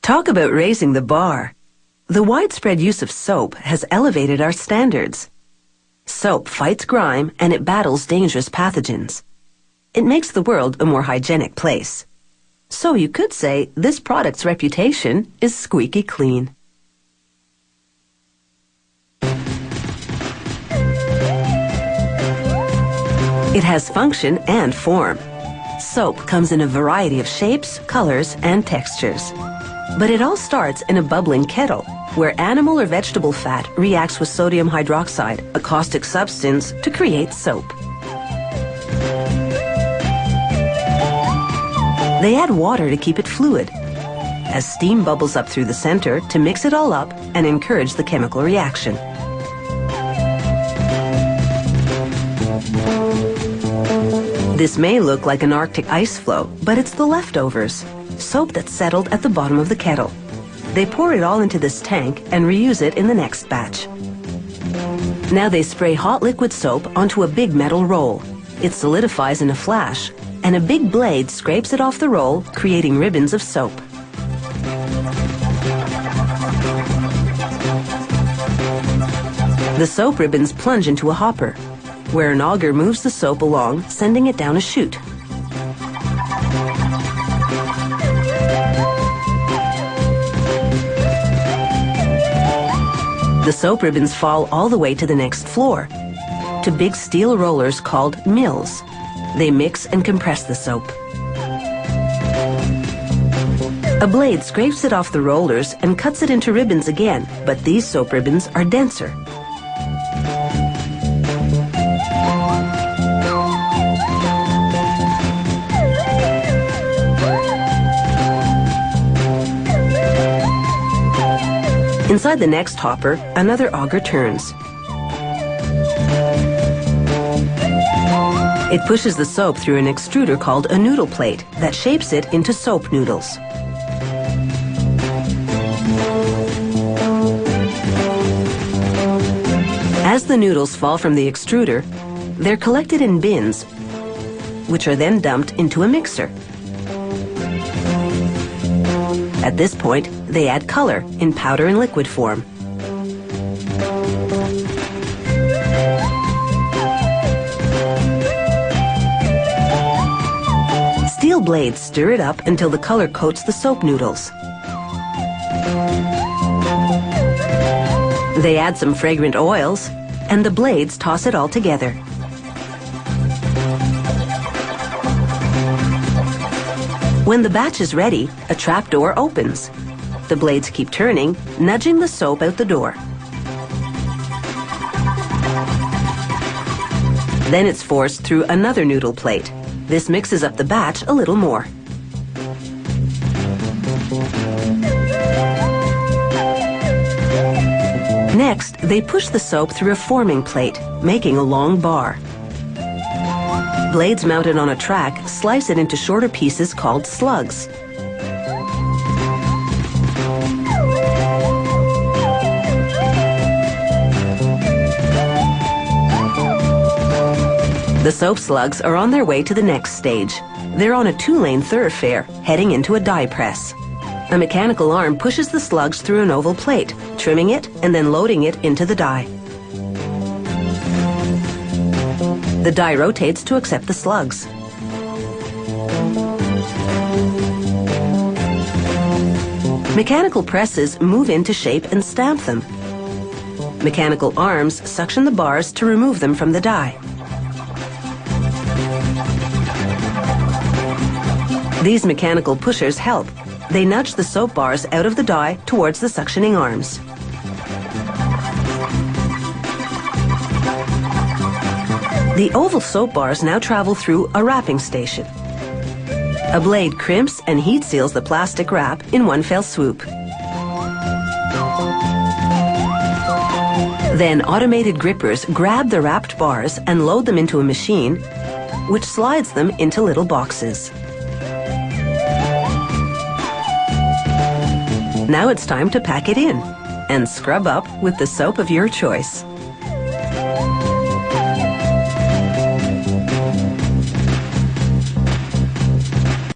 Talk about raising the bar. The widespread use of soap has elevated our standards. Soap fights grime and it battles dangerous pathogens. It makes the world a more hygienic place. So you could say this product's reputation is squeaky clean. It has function and form. Soap comes in a variety of shapes, colors, and textures. But it all starts in a bubbling kettle, where animal or vegetable fat reacts with sodium hydroxide, a caustic substance, to create soap. They add water to keep it fluid, as steam bubbles up through the center to mix it all up and encourage the chemical reaction. This may look like an Arctic ice floe, but it's the leftovers, soap that's settled at the bottom of the kettle. They pour it all into this tank and reuse it in the next batch. Now they spray hot liquid soap onto a big metal roll. It solidifies in a flash, and a big blade scrapes it off the roll, creating ribbons of soap. The soap ribbons plunge into a hopper, where an auger moves the soap along, sending it down a chute. The soap ribbons fall all the way to the next floor, to big steel rollers called mills. They mix and compress the soap. A blade scrapes it off the rollers and cuts it into ribbons again, but these soap ribbons are denser. Inside the next hopper, another auger turns. It pushes the soap through an extruder called a noodle plate that shapes it into soap noodles. As the noodles fall from the extruder, they're collected in bins, which are then dumped into a mixer. At this point, they add color in powder and liquid form. Steel blades stir it up until the color coats the soap noodles. They add some fragrant oils, and the blades toss it all together. When the batch is ready, a trap door opens. The blades keep turning, nudging the soap out the door. Then it's forced through another noodle plate. This mixes up the batch a little more. Next, they push the soap through a forming plate, making a long bar. Blades mounted on a track slice it into shorter pieces called slugs. The soap slugs are on their way to the next stage. They're on a 2-lane thoroughfare, heading into a die press. A mechanical arm pushes the slugs through an oval plate, trimming it and then loading it into the die. The die rotates to accept the slugs. Mechanical presses move in to shape and stamp them. Mechanical arms suction the bars to remove them from the die. These mechanical pushers help. They nudge the soap bars out of the die towards the suctioning arms. The oval soap bars now travel through a wrapping station. A blade crimps and heat seals the plastic wrap in one fell swoop. Then automated grippers grab the wrapped bars and load them into a machine, which slides them into little boxes. Now it's time to pack it in and scrub up with the soap of your choice.